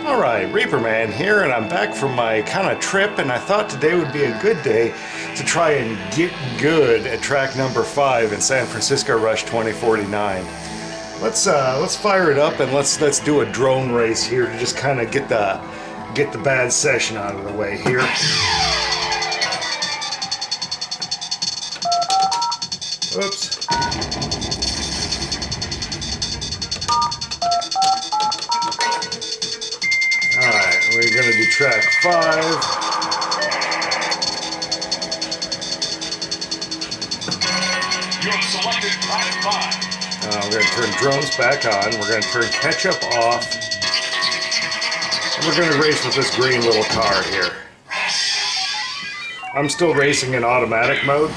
Alright, Reaperman here, and I'm back from my kind of trip, and I thought today would be a good day to try and get good at track number 5 in San Francisco Rush 2049. Let's fire it up and let's do a drone race here to just kind of get the bad session out of the way here. Oops. Alright, we're going to do track 5. You have selected track 5. We're going to turn drones back on. We're going to turn ketchup off. And we're going to race with this green little car here. I'm still racing in automatic mode.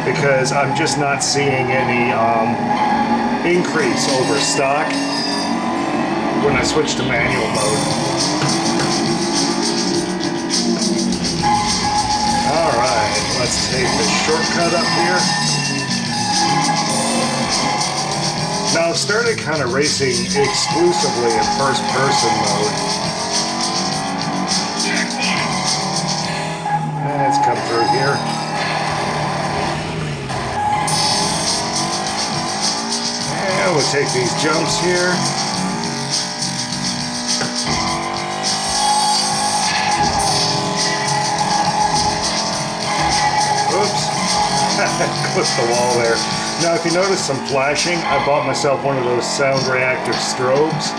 Because I'm just not seeing any increase over stock when I switch to manual mode. Alright, let's take the shortcut up here. Now I've started kind of racing exclusively in first person mode. Let's come through here. We'll take these jumps here. Oops. Clipped the wall there. Now if you notice some flashing, I bought myself one of those sound reactive strobes.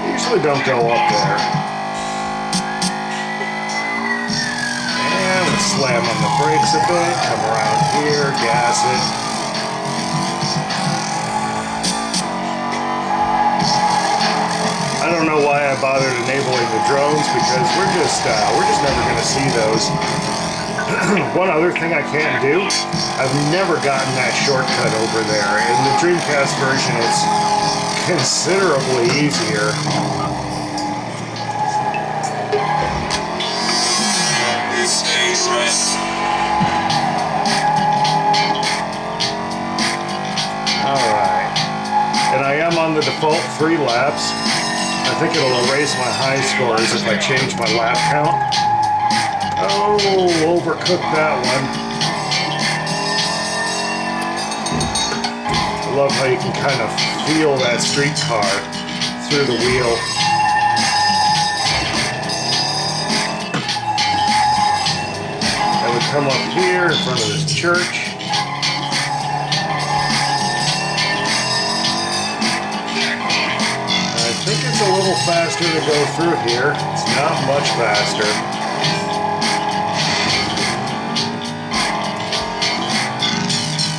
They usually don't go up there. And let's slam on the brakes a bit, come around here, gas it. I don't know why I bothered enabling the drones because we're just never going to see those. One other thing I can't do, I've never gotten that shortcut over there. In the Dreamcast version, it's considerably easier. Alright. And I am on the default 3 laps. I think it'll erase my high scores if I change my lap count. Oh, overcooked that one. I love how you can kind of feel that street car through the wheel. I would come up here in front of this church. I think it's a little faster to go through here. It's not much faster.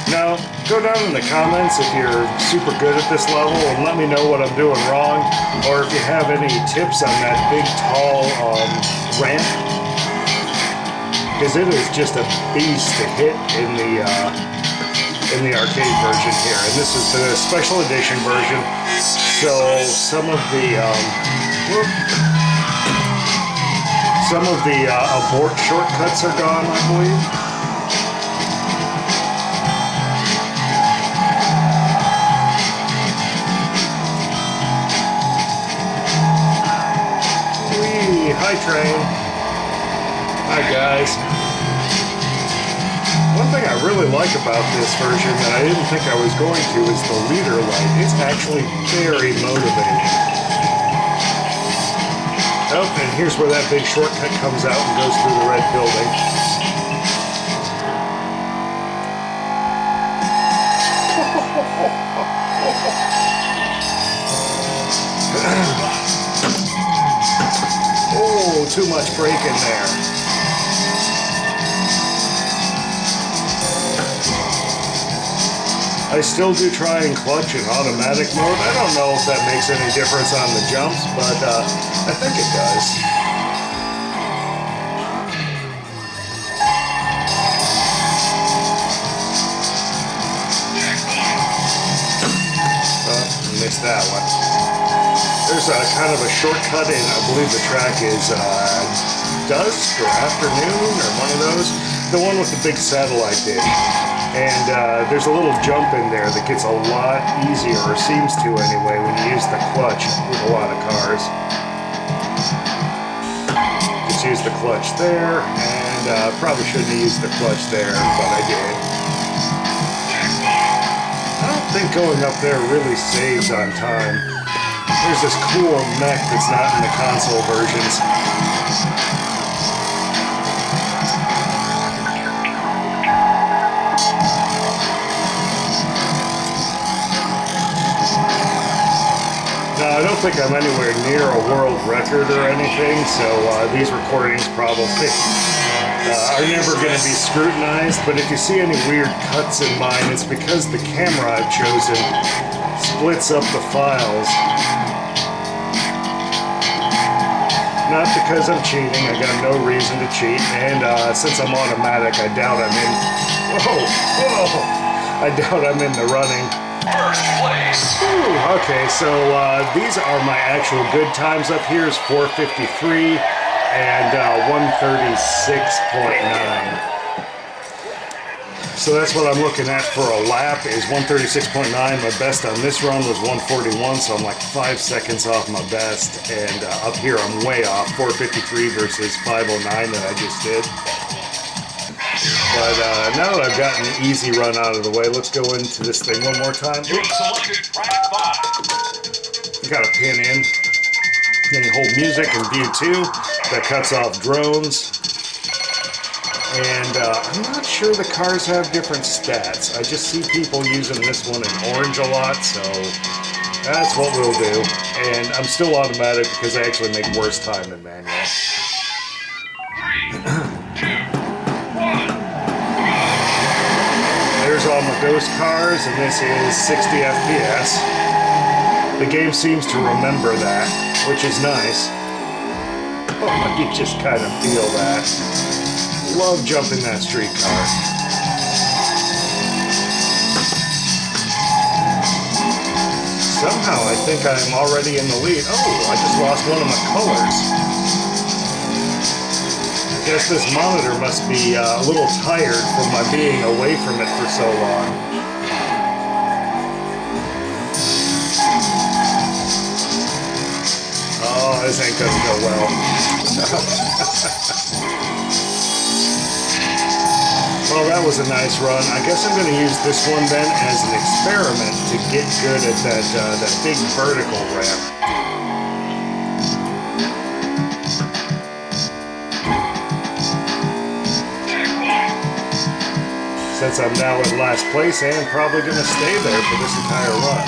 Now, go down in the comments if you're super good at this level and let me know what I'm doing wrong, or if you have any tips on that big, tall ramp. Because it is just a beast to hit in the arcade version here. And this is the special edition version. So some of the abort shortcuts are gone, I believe. Whee! Hi, train. Hi, guys. One thing I really like about this version that I didn't think I was going to is the leader light. It's actually very motivating. Oh, and here's where that big shortcut comes out and goes through the red building. Oh, too much braking there. I still do try and clutch in automatic mode. I don't know if that makes any difference on the jumps, but I think it does. Missed that one. There's a kind of a shortcut in, I believe the track is dusk or afternoon or one of those. The one with the big satellite dish. And there's a little jump in there that gets a lot easier, or seems to anyway, when you use the clutch with a lot of cars. Just use the clutch there, and probably shouldn't have used the clutch there, but I did. I don't think going up there really saves on time. There's this cool mech that's not in the console versions. I don't think I'm anywhere near a world record or anything, so these recordings probably are never going to be scrutinized, but if you see any weird cuts in mine, it's because the camera I've chosen splits up the files. Not because I'm cheating, I got no reason to cheat, and since I'm automatic, I doubt I'm in... Whoa! I doubt I'm in the running. First place. Ooh, okay, so these are my actual good times up here is 4:53 and 1:36.9. So that's what I'm looking at for a lap is 1:36.9. My best on this run was 1:41, so I'm like 5 seconds off my best. And up here I'm way off, 4:53 versus 5:09 that I just did. But now that I've gotten an easy run out of the way, let's go into this thing one more time. You have selected track 5. You got a pin in. Then you hold music and view 2. That cuts off drones. And I'm not sure the cars have different stats. I just see people using this one in orange a lot, so that's what we'll do. And I'm still automatic because I actually make worse time than manual. 3, 2, 1. There's all my ghost cars, and this is 60 FPS. The game seems to remember that, which is nice. Oh, you just kind of feel that. Love jumping that streetcar. Somehow I think I'm already in the lead. Oh, I just lost one of my colors. I guess this monitor must be a little tired from my being away from it for so long. Oh, this ain't gonna go well. Well, that was a nice run. I guess I'm going to use this one then as an experiment to get good at that big vertical ramp. Since I'm now in last place and probably going to stay there for this entire run.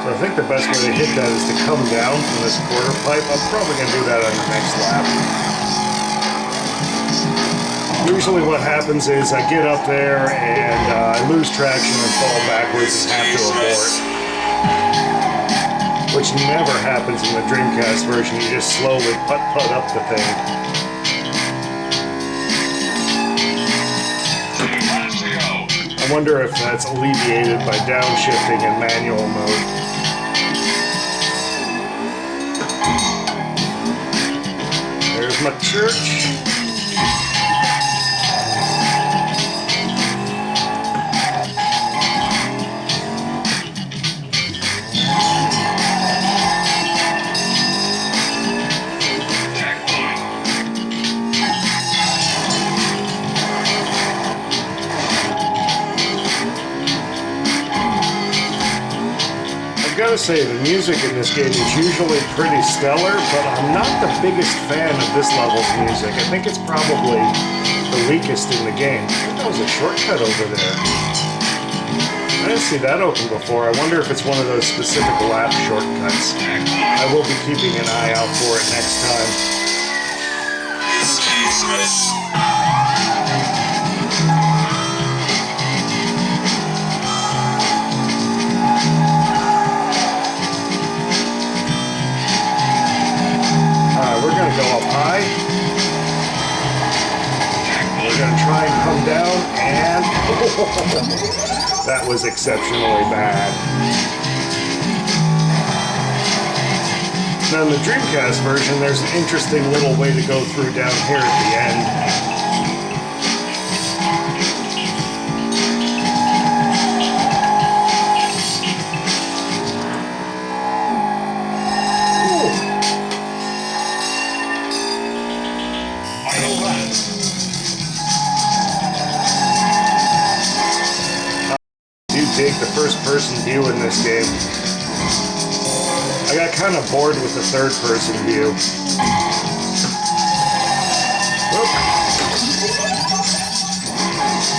I think the best way to hit that is to come down from this quarter pipe. I'm probably going to do that on the next lap. Usually what happens is I get up there and I lose traction and fall backwards and have to abort. Which never happens in the Dreamcast version. You just slowly putt-putt up the thing. I wonder if that's alleviated by downshifting in manual mode. There's my church. I've got to say, the music in this game is usually pretty stellar, but I'm not the biggest fan of this level's music. I think it's probably the weakest in the game. I think that was a shortcut over there. I didn't see that open before. I wonder if it's one of those specific lap shortcuts. I will be keeping an eye out for it next time. We're going to go up high. We're going to try and come down, and oh, That was exceptionally bad. Now in the Dreamcast version, there's an interesting little way to go through down here at the end. Dig the first-person view in this game. I got kind of bored with the third-person view. Oop.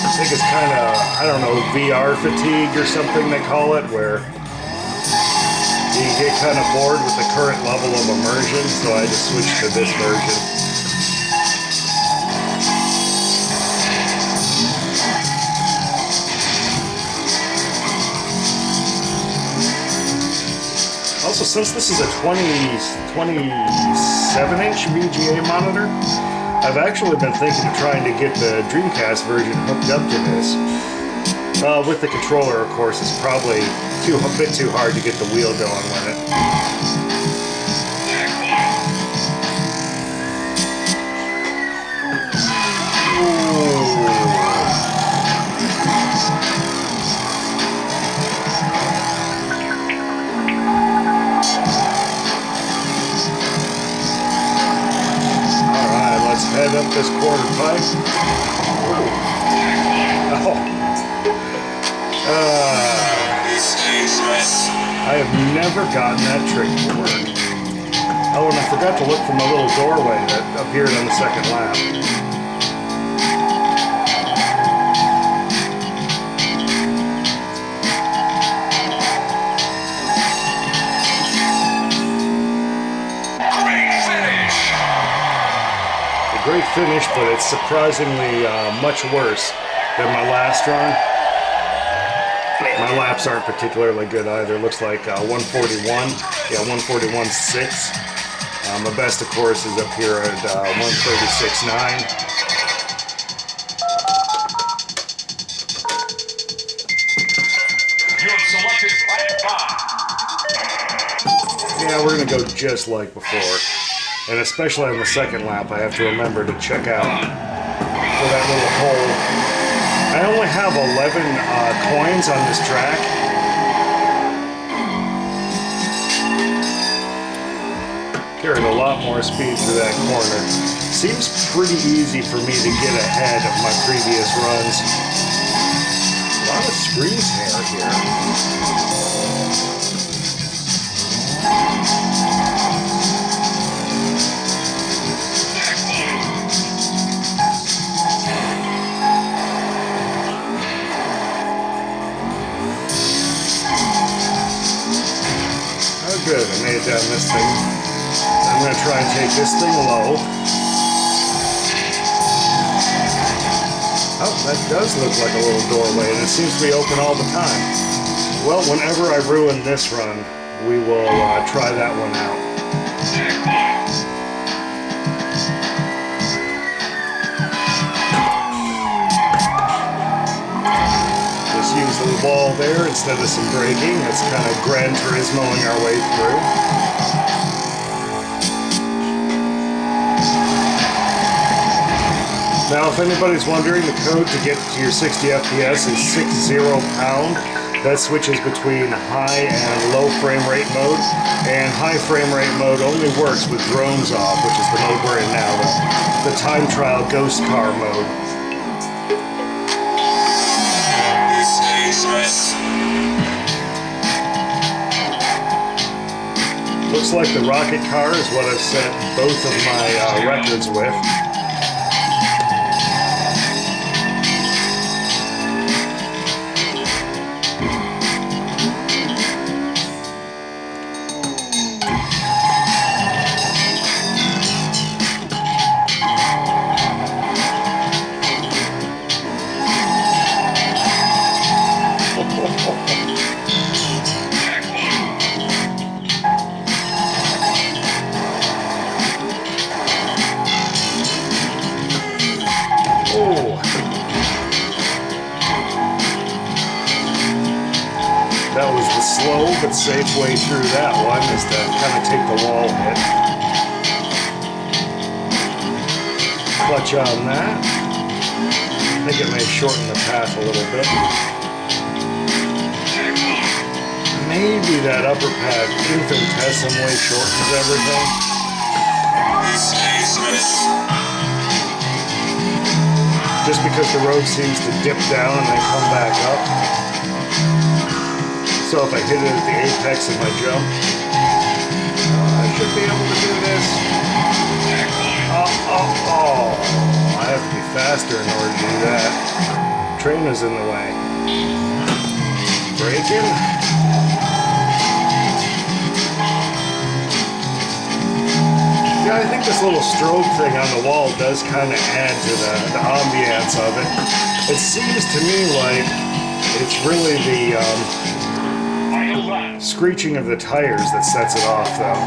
I think it's kind of, I don't know, VR fatigue or something they call it, where you get kind of bored with the current level of immersion, so I just switched to this version. Also, since this is a 27-inch VGA monitor, I've actually been thinking of trying to get the Dreamcast version hooked up to this. With the controller, of course, it's probably a bit too hard to get the wheel going with it. Head up this quarter pipe. Oh. I have never gotten that trick to work. Oh, and I forgot to look for my little doorway that appeared on the second lap. Great finish, but it's surprisingly much worse than my last run. My laps aren't particularly good either. Looks like 141. Yeah, 141.6. My best, of course, is up here at 136.9. Yeah, we're going to go just like before. And especially on the second lap, I have to remember to check out for that little hole. I only have 11 coins on this track. Carrying a lot more speed through that corner. Seems pretty easy for me to get ahead of my previous runs. A lot of screen tear here. Good, I made it down this thing. I'm going to try and take this thing low. Oh, that does look like a little doorway, and it seems to be open all the time. Well, whenever I ruin this run, we will try that one out. Use the wall there instead of some braking. It's kind of Gran Turismoing our way through. Now, if anybody's wondering, the code to get to your 60 FPS is 60 pound. That switches between high and low frame rate mode. And high frame rate mode only works with drones off, which is the mode we're in now, the time trial ghost car mode. Looks like the rocket car is what I've set both of my records with. That was the slow but safe way through that one, is to kind of take the wall hit. Clutch on that. I think it may shorten the path a little bit. Maybe that upper path infinitesimally shortens everything. Just because the road seems to dip down and then come back up. So if I hit it at the apex of my jump, I should be able to do this. Oh, I have to be faster in order to do that. Train is in the way. Braking. Yeah, I think this little strobe thing on the wall does kind of add to the ambiance of it. It seems to me like it's really the screeching of the tires that sets it off, though.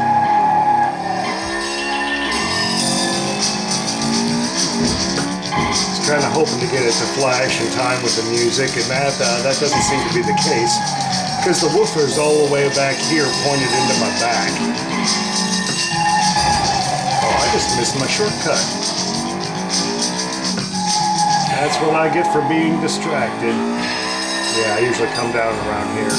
Just kind of hoping to get it to flash in time with the music, and that doesn't seem to be the case, because the woofer's all the way back here pointed into my back. I just missed my shortcut. That's what I get for being distracted. Yeah, I usually come down around here.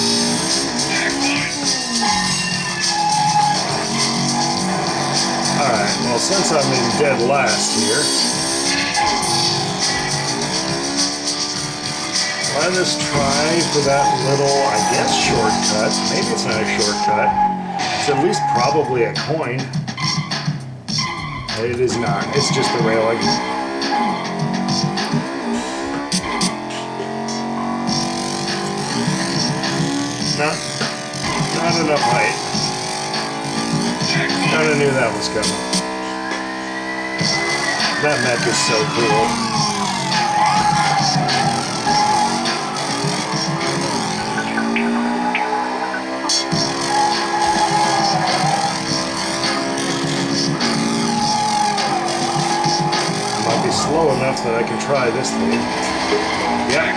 Alright, well, since I'm in dead last here, let us try for that little, I guess, shortcut. Maybe it's not a shortcut. It's at least probably a coin. It is not. It's just the railing. Not enough height. Kind of knew that was coming. That mech is so cool. Slow enough that I can try this thing. Yeah.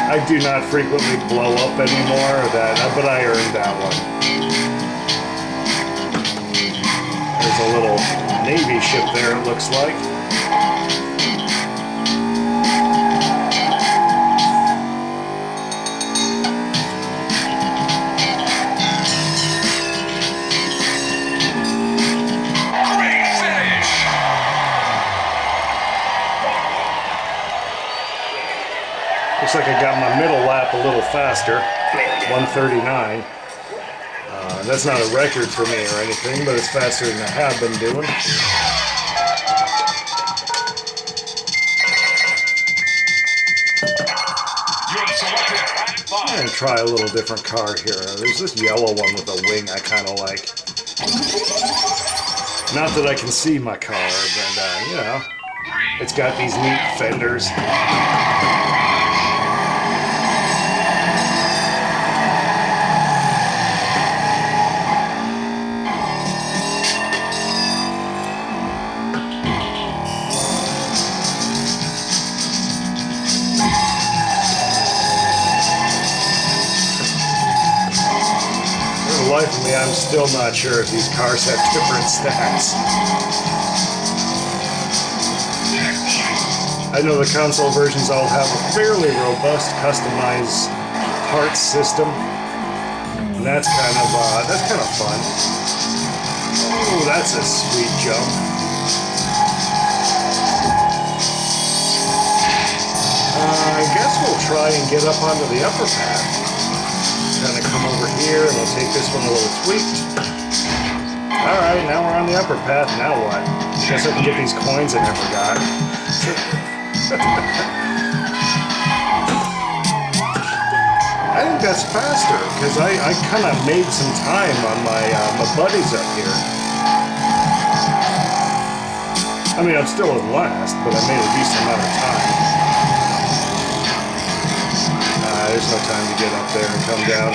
I do not frequently blow up anymore, but I earned that one. There's a little Navy ship there, it looks like. Looks like I got my middle lap a little faster, 139. That's not a record for me or anything, but it's faster than I have been doing. I'm going to try a little different car here. There's this yellow one with a wing I kind of like. Not that I can see my car, but, you know, it's got these neat fenders. Life of me, I'm still not sure if these cars have different stats. I know the console versions all have a fairly robust, customized parts system, and that's kind of fun. Oh, that's a sweet jump. I guess we'll try and get up onto the upper path. Kind of come over here, and we'll take this one a little tweaked. Alright, now we're on the upper path. Now what? Guess I can get these coins I never got. I think that's faster, because I kind of made some time on my buddies up here. I mean, I'm still in last, but I made a decent amount of time. There's no time to get up there and come down.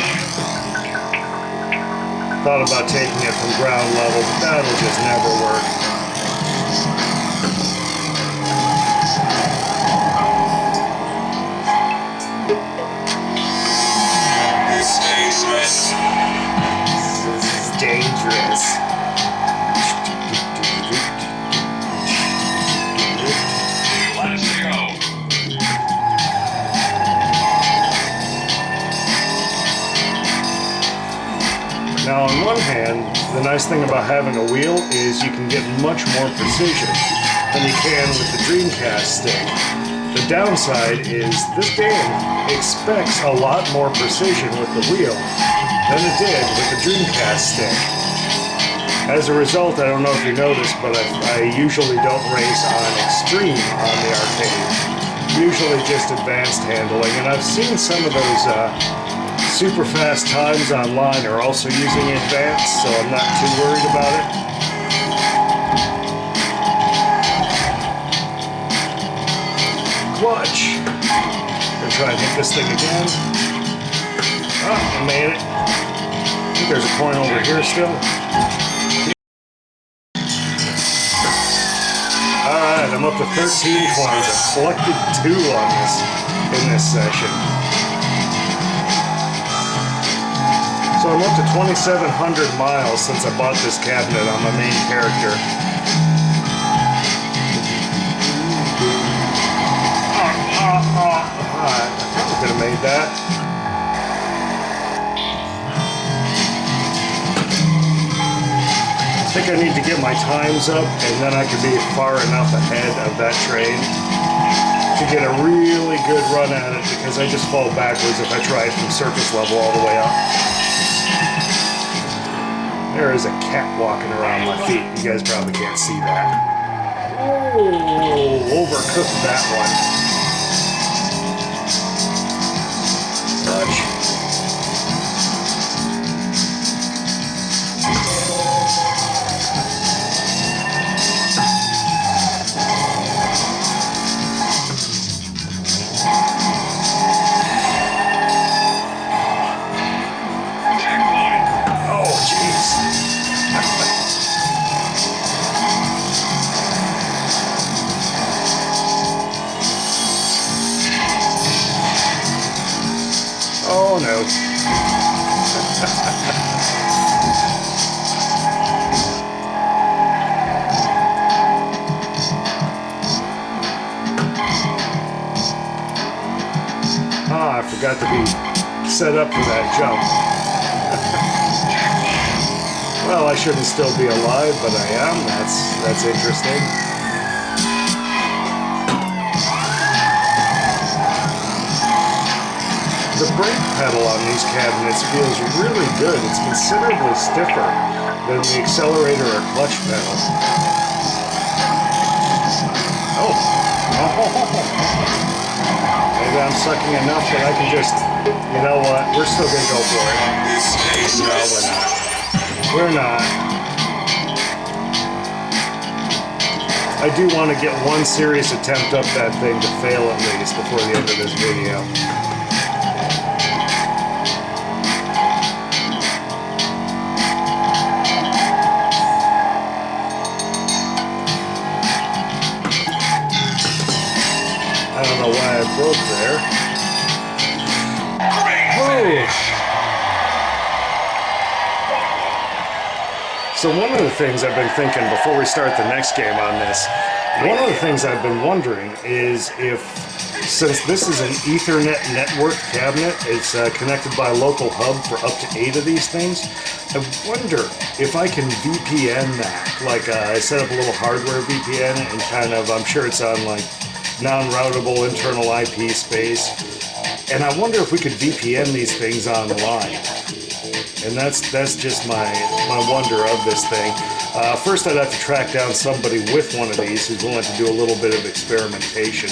Thought about taking it from ground level, but that'll just never work. nice thing about having a wheel is you can get much more precision than you can with the Dreamcast stick. The downside is this game expects a lot more precision with the wheel than it did with the Dreamcast stick. As a result, I don't know if you noticed, but I usually don't race on extreme on the arcade. Usually just advanced handling, and I've seen some of those super fast times online are also using advanced, so I'm not too worried about it. Clutch. Gonna try and hit this thing again. Oh, I made it. I think there's a coin over here still. Alright, I'm up to 13 coins. I've collected 2 on this in this session. So I'm up to 2,700 miles since I bought this cabinet on my main character. I probably could have made that. I think I need to get my times up, and then I can be far enough ahead of that train to get a really good run at it, because I just fall backwards if I try it from surface level all the way up. There is a cat walking around my feet. You guys probably can't see that. Oh, overcooked that one. Clutch. Oh no. Ah, I forgot to be set up for that jump. Well, I shouldn't still be alive, but I am. That's interesting. The brake pedal on these cabinets feels really good. It's considerably stiffer than the accelerator or clutch pedal. Oh. Maybe I'm sucking enough that I can just, you know what, we're still going to go for it. No, we're not. We're not. I do want to get one serious attempt up that thing to fail at least before the end of this video. I don't know why I broke there. Oh. So one of the things I've been thinking before we start the next game on this, one of the things I've been wondering is if, since this is an Ethernet network cabinet, it's connected by a local hub for up to 8 of these things, I wonder if I can VPN that. Like I set up a little hardware VPN and kind of, I'm sure it's on like non-routable internal IP space, and I wonder if we could VPN these things online. And that's just my wonder of this thing. First, I'd have to track down somebody with one of these who's willing to do a little bit of experimentation.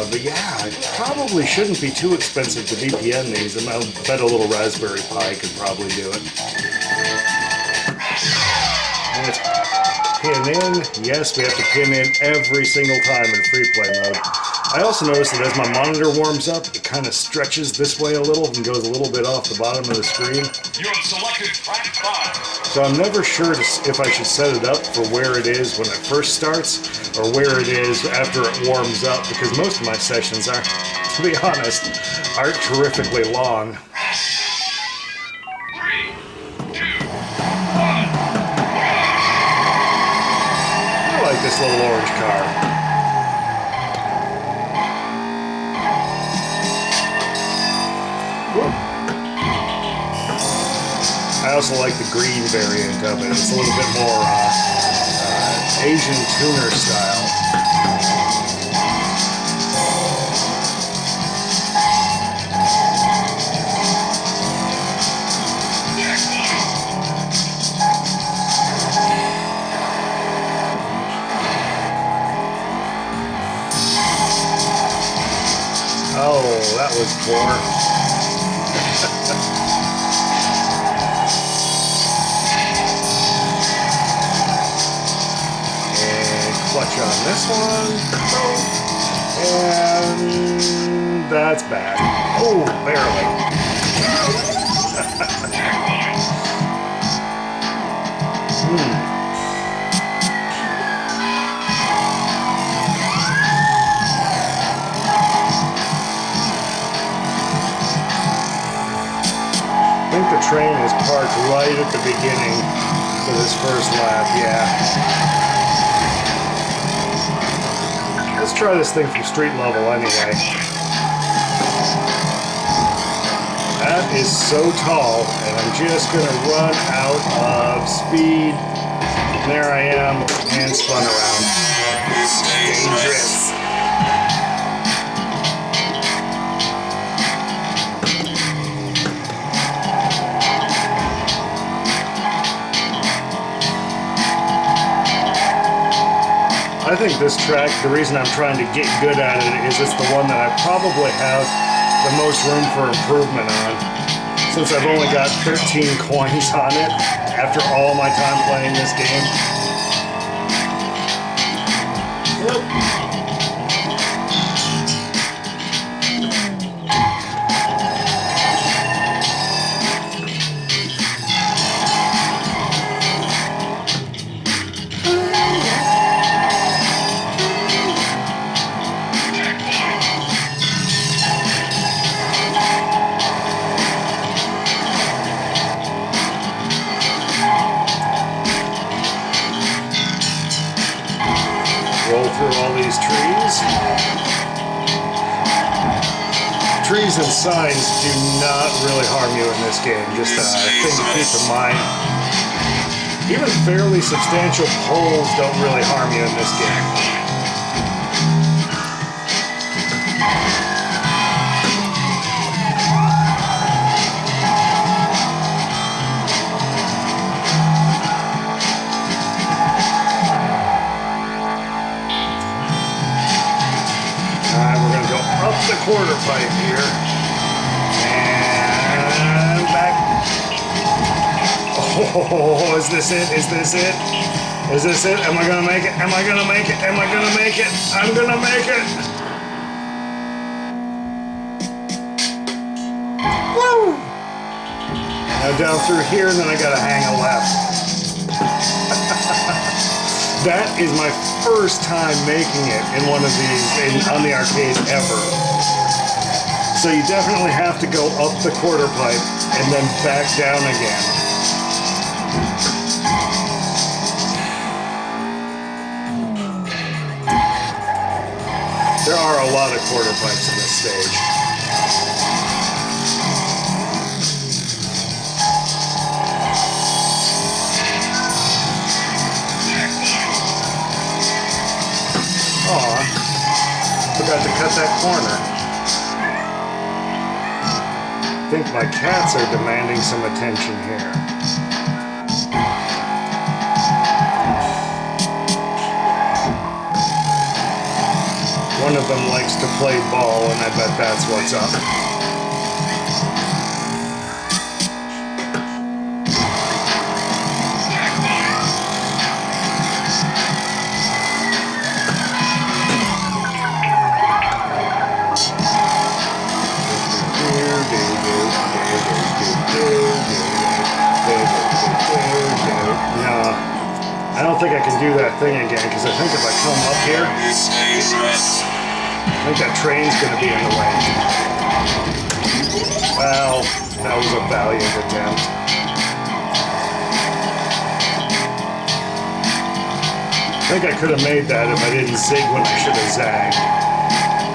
But yeah, it probably shouldn't be too expensive to VPN these, and I'll bet a little Raspberry Pi could probably do it. Let's pin in. Yes, we have to pin in every single time in free play mode. I also noticed that as my monitor warms up, it kind of stretches this way a little and goes a little bit off the bottom of the screen. You have selected track 5. So I'm never sure if I should set it up for where it is when it first starts or where it is after it warms up, because most of my sessions are, to be honest, aren't terrifically long. 3, 2, 1. I like this little orange car. I also like the green variant of it. It's a little bit more Asian tuner style. Oh, that was poor. And clutch on this one. And that's bad. Oh, barely. I think the train is parked right at the beginning for this first lap, yeah. Let's try this thing from street level anyway. That is so tall, and I'm just gonna run out of speed. And there I am, and spun around. Dangerous. I think this track, the reason I'm trying to get good at it is it's the one that I probably have the most room for improvement on. Since I've only got 13 coins on it after all my time playing this game. Yep. Roll through all these trees. Trees and signs do not really harm you in this game. Just a thing to keep in mind. Even fairly substantial poles don't really harm you in this game. The quarter pipe here and back. Oh, is this it? Is this it? Is this it? Am I gonna make it? Am I gonna make it? Am I gonna make it? I'm gonna make it. Woo! Now down through here, and then I gotta hang a left. That is my first time making it in one of these on the arcade ever. So you definitely have to go up the quarter pipe and then back down again. There are a lot of quarter pipes in this stage. Aw, forgot to cut that corner. I think my cats are demanding some attention here. One of them likes to play ball, and I bet that's what's up. I don't think I can do that thing again, because I think if I come up here, I think that train's going to be in the way. Well, that was a valiant attempt. I think I could have made that if I didn't zig when I should have zagged.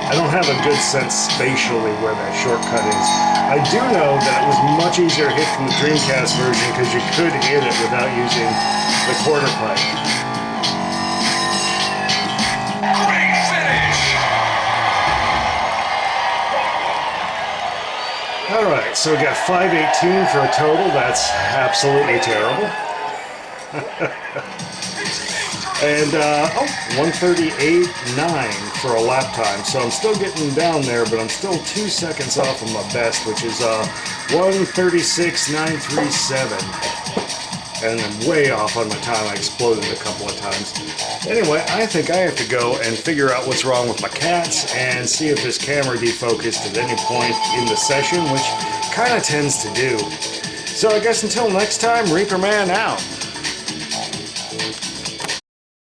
I don't have a good sense spatially where that shortcut is. I do know that it was much easier to hit from the Dreamcast version because you could hit it without using the quarter pipe. Great finish. Alright, so we got 518 for a total. That's absolutely terrible. And, 138.9 for a lap time. So I'm still getting down there, but I'm still 2 seconds off of my best, which is 136.937. And I'm way off on my time. I exploded a couple of times. Anyway, I think I have to go and figure out what's wrong with my cats and see if this camera defocused at any point in the session, which kind of tends to do. So I guess until next time, Reaper Man out.